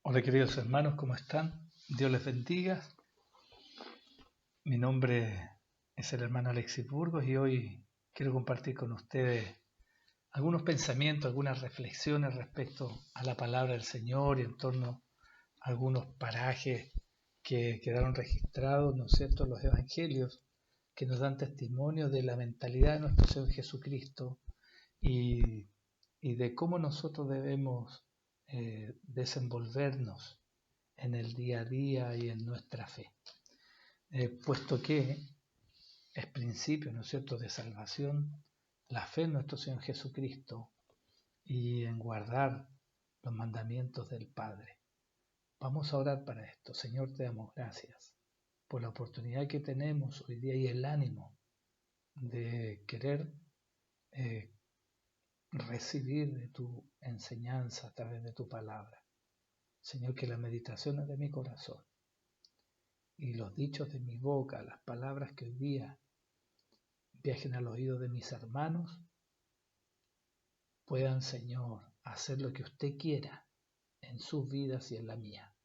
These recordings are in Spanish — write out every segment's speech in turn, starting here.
Hola queridos hermanos, ¿cómo están? Dios les bendiga. Mi nombre es el hermano Alexis Burgos y hoy quiero compartir con ustedes algunos pensamientos, algunas reflexiones respecto a la palabra del Señor y en torno a algunos parajes que quedaron registrados, ¿no es cierto?, en los evangelios que nos dan testimonio de la mentalidad de nuestro Señor Jesucristo y de cómo nosotros debemos desenvolvernos en el día a día y en nuestra fe, puesto que es principio, ¿no es cierto?, de salvación, la fe en nuestro Señor Jesucristo y en guardar los mandamientos del Padre. Vamos a orar para esto. Señor, te damos gracias por la oportunidad que tenemos hoy día y el ánimo de querer recibir de tu enseñanza a través de tu palabra. Señor, que las meditaciones de mi corazón y los dichos de mi boca, las palabras que hoy día viajen al oído de mis hermanos, puedan, Señor, hacer lo que usted quiera en sus vidas y en la mía.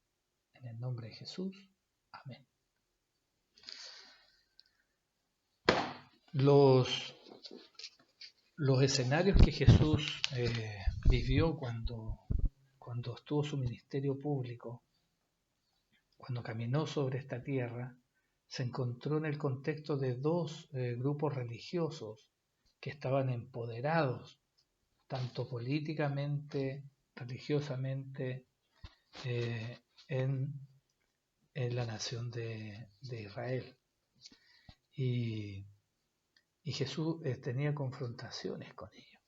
En el nombre de Jesús. Amén. Los escenarios que Jesús vivió cuando estuvo su ministerio público, cuando caminó sobre esta tierra, se encontró en el contexto de dos grupos religiosos que estaban empoderados, tanto políticamente, religiosamente, en la nación de Israel. Y Jesús tenía confrontaciones con ellos,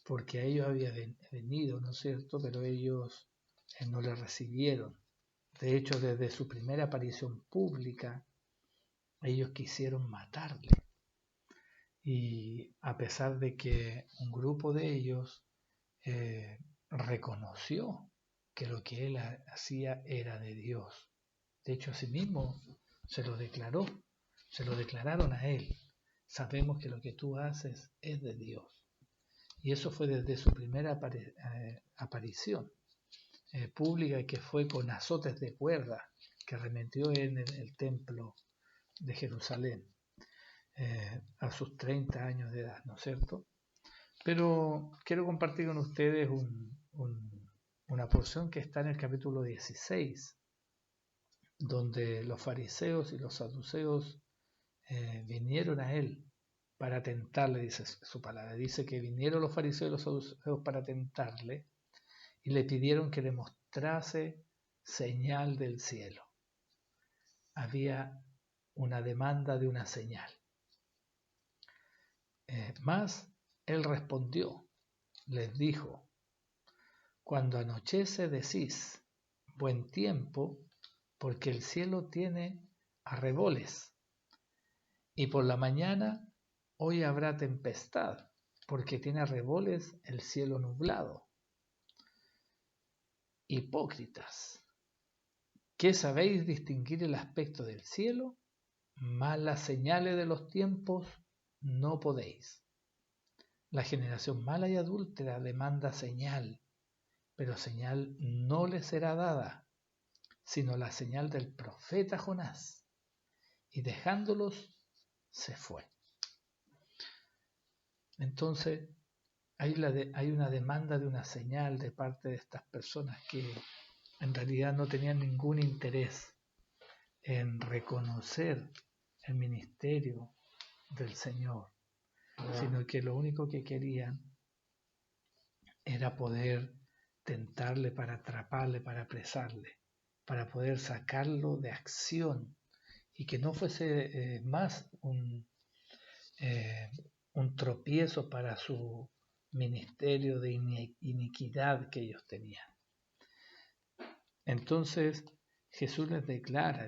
porque a ellos había venido, ¿no es cierto?, pero ellos no le recibieron. De hecho, desde su primera aparición pública, ellos quisieron matarle. Y a pesar de que un grupo de ellos reconoció que lo que él hacía era de Dios. De hecho, a sí mismo se lo declararon a él. Sabemos que lo que tú haces es de Dios. Y eso fue desde su primera aparición pública, que fue con azotes de cuerda que arremetió en el templo de Jerusalén a sus 30 años de edad, ¿no es cierto? Pero quiero compartir con ustedes una porción que está en el capítulo 16, donde los fariseos y los saduceos vinieron a él para tentarle, dice su palabra. Dice que vinieron los fariseos y los saduceos para tentarle y le pidieron que le mostrase señal del cielo. Había una demanda de una señal. Mas él respondió, les dijo: cuando anochece decís, buen tiempo, porque el cielo tiene arreboles, y por la mañana, hoy habrá tempestad, porque tiene arreboles el cielo nublado. Hipócritas, ¿qué sabéis distinguir el aspecto del cielo? Mas las señales de los tiempos no podéis. La generación mala y adúltera demanda señal, pero señal no le será dada, sino la señal del profeta Jonás. Y dejándolos, se fue. Entonces, hay una demanda de una señal de parte de estas personas que en realidad no tenían ningún interés en reconocer el ministerio del Señor, sino que lo único que querían era poder tentarle para atraparle, para apresarle, para poder sacarlo de acción y que no fuese más un tropiezo para su ministerio de iniquidad que ellos tenían. Entonces Jesús les declara,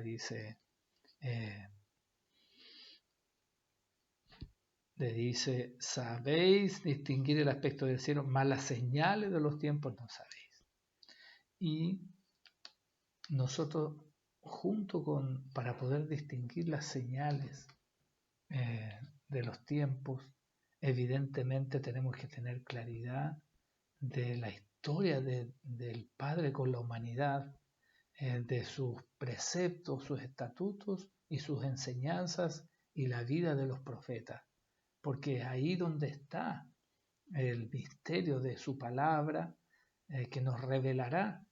le dice, sabéis distinguir el aspecto del cielo, mas las señales de los tiempos no sabéis. Y nosotros, para poder distinguir las señales de los tiempos, evidentemente tenemos que tener claridad de la historia del Padre con la humanidad, de sus preceptos, sus estatutos y sus enseñanzas y la vida de los profetas, porque es ahí donde está el misterio de su palabra, que nos revelará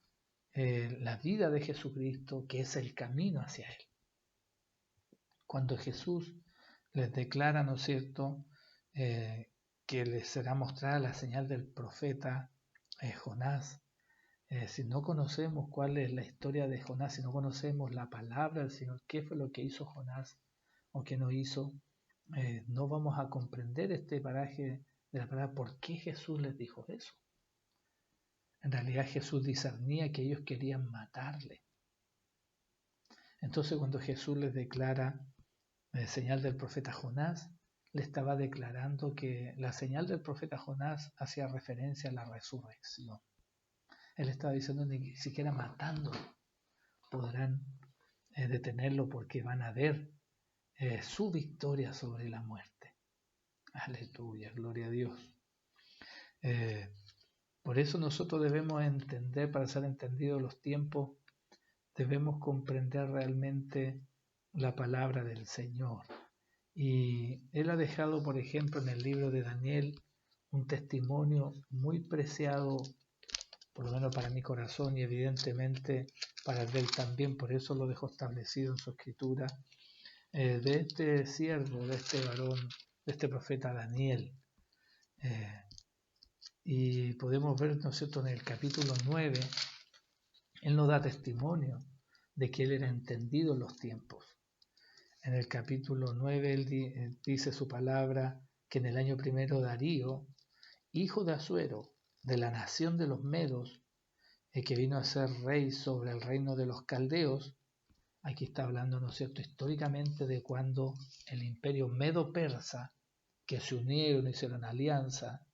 la vida de Jesucristo, que es el camino hacia Él. Cuando Jesús les declara, ¿no es cierto?, que les será mostrada la señal del profeta Jonás. Si no conocemos cuál es la historia de Jonás, si no conocemos la palabra del Señor, qué fue lo que hizo Jonás o qué no hizo, no vamos a comprender este paraje de la palabra, por qué Jesús les dijo eso. En realidad Jesús discernía que ellos querían matarle. Entonces cuando Jesús les declara la señal del profeta Jonás, le estaba declarando que la señal del profeta Jonás hacía referencia a la resurrección. Él estaba diciendo que ni siquiera matándolo podrán detenerlo, porque van a ver su victoria sobre la muerte. Aleluya, gloria a Dios. Por eso nosotros debemos entender, para ser entendidos los tiempos, debemos comprender realmente la palabra del Señor. Y Él ha dejado, por ejemplo, en el libro de Daniel, un testimonio muy preciado, por lo menos para mi corazón y evidentemente para el de él también, por eso lo dejó establecido en su escritura, de este siervo, de este varón, de este profeta Daniel. Y podemos ver, ¿no es cierto?, en el capítulo 9, él nos da testimonio de que él era entendido en los tiempos. En el capítulo 9 él dice su palabra, que en el año primero Darío, hijo de Asuero, de la nación de los Medos, que vino a ser rey sobre el reino de los caldeos. Aquí está hablando, ¿no es cierto?, históricamente de cuando el imperio medo-persa, que se unieron, hicieron alianza,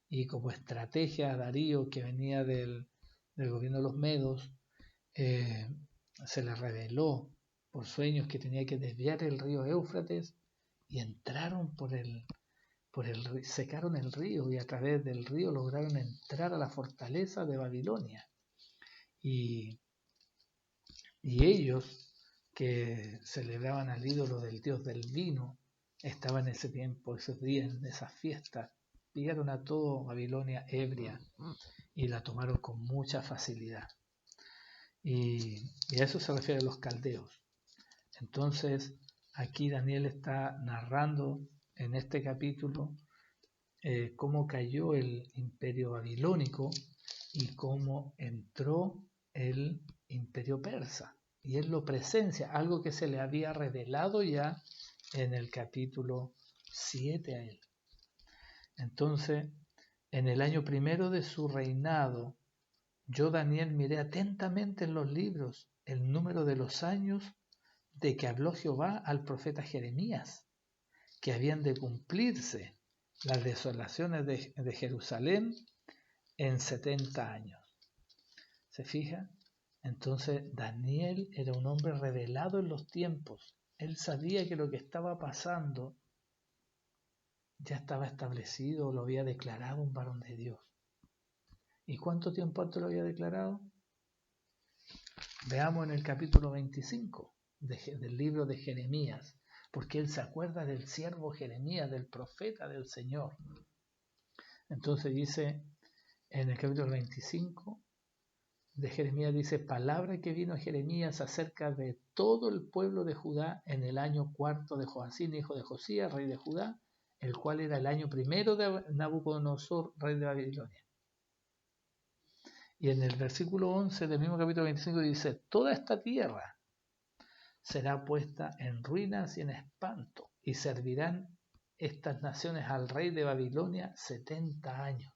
y como estrategia Darío, que venía del gobierno de los medos, se le reveló por sueños que tenía que desviar el río Éufrates, y entraron secaron el río, y a través del río lograron entrar a la fortaleza de Babilonia. Y ellos, que celebraban al ídolo del dios del vino, estaban en ese tiempo, esos días, en esas fiestas, pillaron a todo Babilonia ebria y la tomaron con mucha facilidad. Y a eso se refiere a los caldeos. Entonces, aquí Daniel está narrando en este capítulo cómo cayó el imperio babilónico y cómo entró el imperio persa. Y él lo presencia, algo que se le había revelado ya en el capítulo 7 a él. Entonces, en el año primero de su reinado, yo, Daniel, miré atentamente en los libros el número de los años de que habló Jehová al profeta Jeremías, que habían de cumplirse las desolaciones de Jerusalén en 70 años. ¿Se fija? Entonces Daniel era un hombre revelado en los tiempos. Él sabía que lo que estaba pasando ya estaba establecido, lo había declarado un varón de Dios. ¿Y cuánto tiempo antes lo había declarado? Veamos en el capítulo 25 del libro de Jeremías, porque él se acuerda del siervo Jeremías, del profeta del Señor. Entonces dice, en el capítulo 25 de Jeremías, dice, palabra que vino a Jeremías acerca de todo el pueblo de Judá en el año cuarto de Joacim, hijo de Josías, rey de Judá, el cual era el año primero de Nabucodonosor, rey de Babilonia. Y en el versículo 11 del mismo capítulo 25 dice, toda esta tierra será puesta en ruinas y en espanto, y servirán estas naciones al rey de Babilonia 70 años.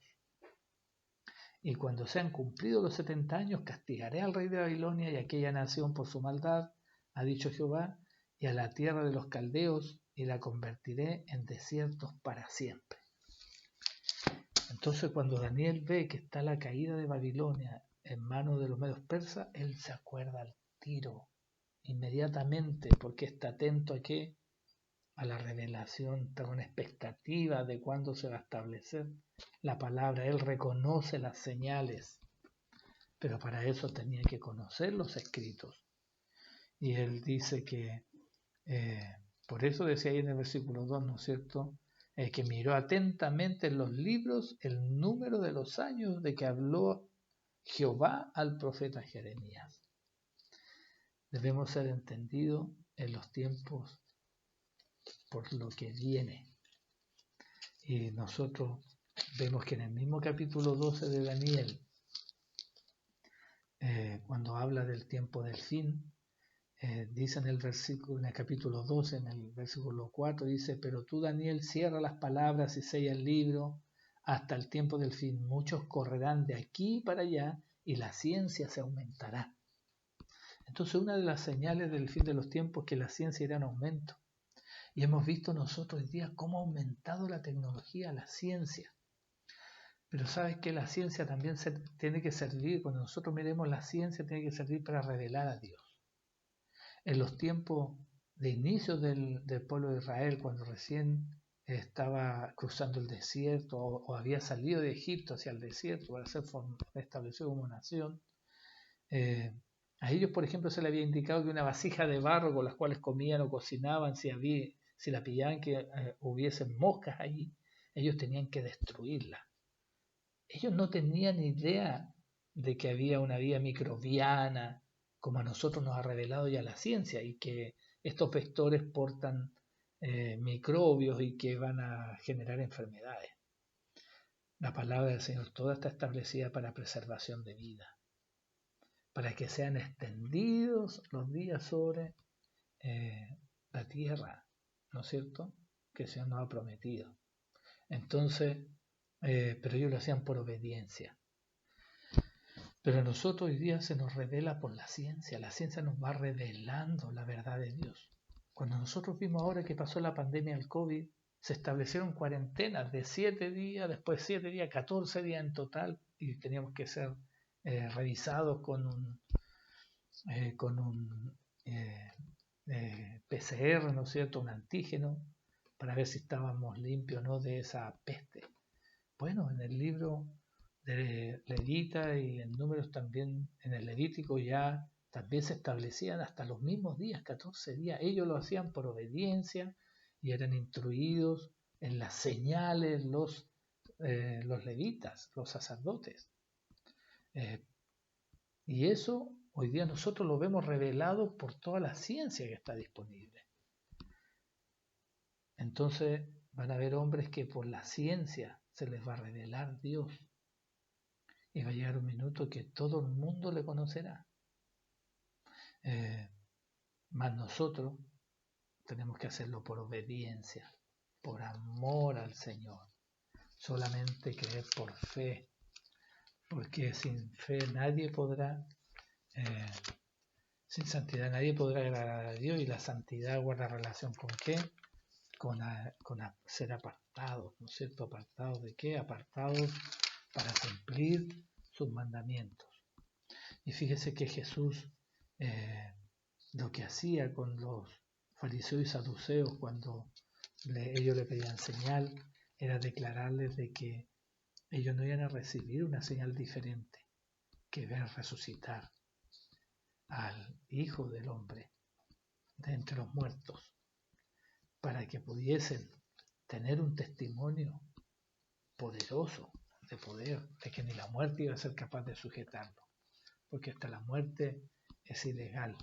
Y cuando sean cumplidos los 70 años, castigaré al rey de Babilonia y a aquella nación por su maldad, ha dicho Jehová, y a la tierra de los caldeos, y la convertiré en desiertos para siempre. Entonces, cuando Daniel ve que está la caída de Babilonia en manos de los medios persas, él se acuerda al tiro, inmediatamente, porque está atento a qué, a la revelación, está con expectativa de cuándo se va a establecer la palabra, él reconoce las señales, pero para eso tenía que conocer los escritos. Y él dice que, por eso decía ahí en el versículo 2, ¿no es cierto?, que miró atentamente en los libros el número de los años de que habló Jehová al profeta Jeremías. Debemos ser entendidos en los tiempos por lo que viene. Y nosotros vemos que en el mismo capítulo 12 de Daniel, cuando habla del tiempo del fin, dice en el capítulo 12, en el versículo 4, dice: pero tú, Daniel, cierra las palabras y sella el libro hasta el tiempo del fin. Muchos correrán de aquí para allá y la ciencia se aumentará. Entonces, una de las señales del fin de los tiempos es que la ciencia irá en aumento. Y hemos visto nosotros hoy día cómo ha aumentado la tecnología, la ciencia. Pero sabes que la ciencia también tiene que servir, cuando nosotros miremos la ciencia, tiene que servir para revelar a Dios. En los tiempos de inicio del pueblo de Israel, cuando recién estaba cruzando el desierto o había salido de Egipto hacia el desierto para ser establecido como nación, a ellos, por ejemplo, se les había indicado que una vasija de barro con las cuales comían o cocinaban, si la pillaban que hubiesen moscas allí, ellos tenían que destruirla. Ellos no tenían idea de que había una vía microbiana, como a nosotros nos ha revelado ya la ciencia, y que estos vectores portan microbios y que van a generar enfermedades. La palabra del Señor toda está establecida para preservación de vida, para que sean extendidos los días sobre la tierra, ¿no es cierto?, que el Señor nos ha prometido. Entonces, pero ellos lo hacían por obediencia. Pero a nosotros hoy día se nos revela por la ciencia nos va revelando la verdad de Dios. Cuando nosotros vimos ahora que pasó la pandemia del COVID, se establecieron cuarentenas de 7 días, después 7 días, 14 días en total, y teníamos que ser revisados con un PCR, ¿no es cierto?, un antígeno, para ver si estábamos limpios o no de esa peste. Bueno, en el libro de Levita y en Números también, en el Levítico ya también se establecían hasta los mismos días, 14 días. Ellos lo hacían por obediencia y eran instruidos en las señales los levitas, los sacerdotes. Y eso hoy día nosotros lo vemos revelado por toda la ciencia que está disponible. Entonces van a haber hombres que por la ciencia se les va a revelar Dios. Y va a llegar un minuto que todo el mundo le conocerá. Mas nosotros tenemos que hacerlo por obediencia, por amor al Señor. Solamente creer por fe. Porque sin fe nadie podrá, sin santidad nadie podrá agradar a Dios. Y la santidad guarda relación con ¿qué? Con ser apartados, ¿no es cierto? ¿Apartados de qué? Apartados para cumplir sus mandamientos. Y fíjese que Jesús lo que hacía con los fariseos y saduceos cuando ellos le pedían señal era declararles de que ellos no iban a recibir una señal diferente que ver resucitar al Hijo del Hombre de entre los muertos, para que pudiesen tener un testimonio poderoso de poder, de que ni la muerte iba a ser capaz de sujetarlo, porque hasta la muerte es ilegal.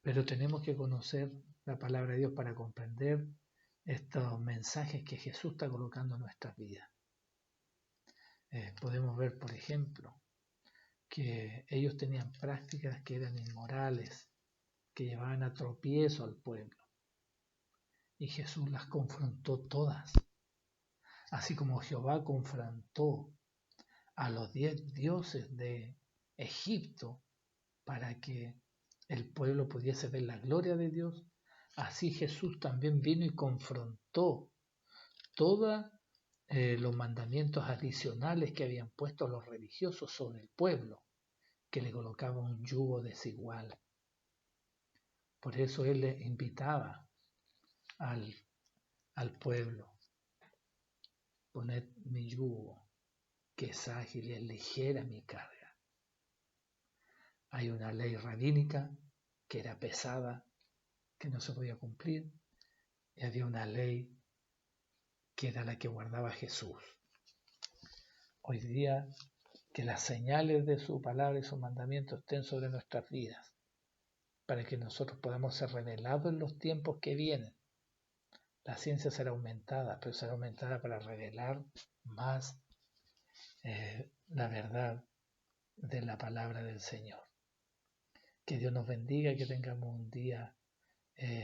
Pero tenemos que conocer la palabra de Dios para comprender estos mensajes que Jesús está colocando en nuestras vidas. Podemos ver, por ejemplo, que ellos tenían prácticas que eran inmorales, que llevaban a tropiezo al pueblo. Y Jesús las confrontó todas. Así como Jehová confrontó a los 10 dioses de Egipto para que el pueblo pudiese ver la gloria de Dios, así Jesús también vino y confrontó todos los mandamientos adicionales que habían puesto los religiosos sobre el pueblo, que le colocaba un yugo desigual. Por eso él le invitaba al pueblo poned mi yugo, que es ágil y es ligera mi carga. Hay una ley rabínica que era pesada, que no se podía cumplir, y había una ley que era la que guardaba Jesús. Hoy día, que las señales de su palabra y sus mandamientos estén sobre nuestras vidas, para que nosotros podamos ser revelados en los tiempos que vienen. La ciencia será aumentada, pero será aumentada para revelar más la verdad de la palabra del Señor. Que Dios nos bendiga y que tengamos un día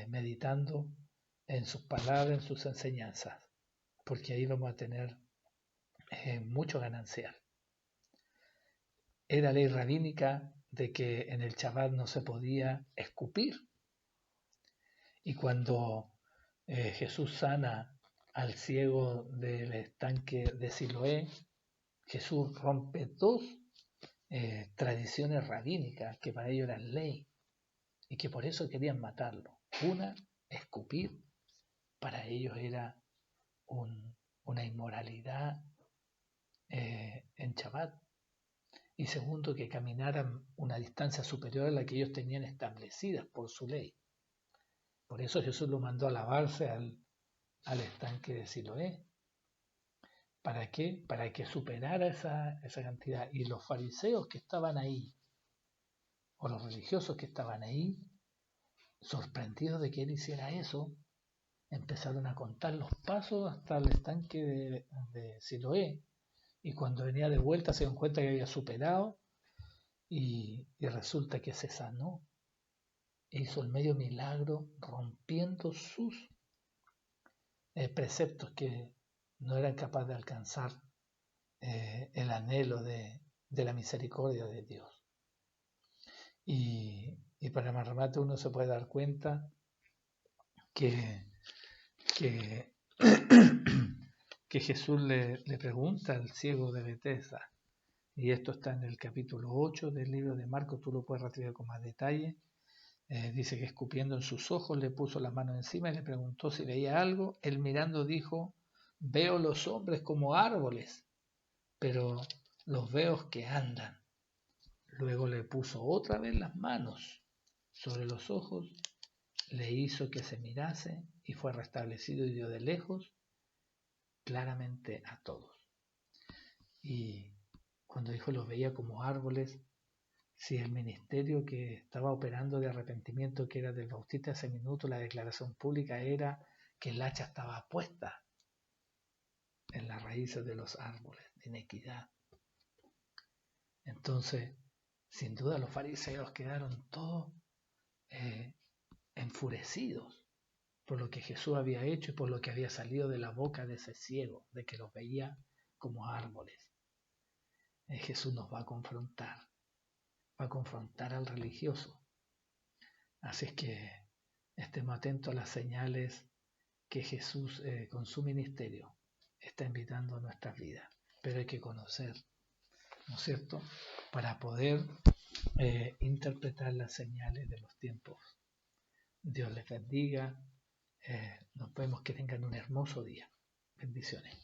meditando en sus palabras, en sus enseñanzas, porque ahí vamos a tener mucho ganancial. Era ley rabínica de que en el Shabbat no se podía escupir. Y cuando Jesús sana al ciego del estanque de Siloé, Jesús rompe dos tradiciones rabínicas que para ellos eran ley y que por eso querían matarlo. Una, escupir, para ellos era una inmoralidad en Shabbat. Y segundo, que caminaran una distancia superior a la que ellos tenían establecida por su ley. Por eso Jesús lo mandó a lavarse al estanque de Siloé. ¿Para qué? Para que superara esa cantidad. Y los fariseos que estaban ahí, o los religiosos que estaban ahí, sorprendidos de que él hiciera eso, empezaron a contar los pasos hasta el estanque de Siloé. Y cuando venía de vuelta se dieron cuenta que había superado y resulta que se sanó. Hizo el medio milagro rompiendo sus preceptos que no eran capaces de alcanzar el anhelo de la misericordia de Dios. Y para más remate uno se puede dar cuenta que Jesús le pregunta al ciego de Betesda, y esto está en el capítulo 8 del libro de Marcos, tú lo puedes rastrear con más detalle. Dice que escupiendo en sus ojos le puso la mano encima y le preguntó si veía algo. Él mirando dijo, veo los hombres como árboles, pero los veo que andan. Luego le puso otra vez las manos sobre los ojos, le hizo que se mirase y fue restablecido y dio de lejos claramente a todos. Y cuando dijo los veía como árboles, si el ministerio que estaba operando de arrepentimiento, que era del Bautista ese minuto, la declaración pública era que el hacha estaba puesta en las raíces de los árboles de inequidad. Entonces, sin duda los fariseos quedaron todos enfurecidos por lo que Jesús había hecho y por lo que había salido de la boca de ese ciego, de que los veía como árboles. Jesús nos va a confrontar al religioso. Así es que estemos atentos a las señales que Jesús con su ministerio está invitando a nuestras vidas. Pero hay que conocer, ¿no es cierto?, para poder interpretar las señales de los tiempos. Dios les bendiga. Nos vemos, que tengan un hermoso día. Bendiciones.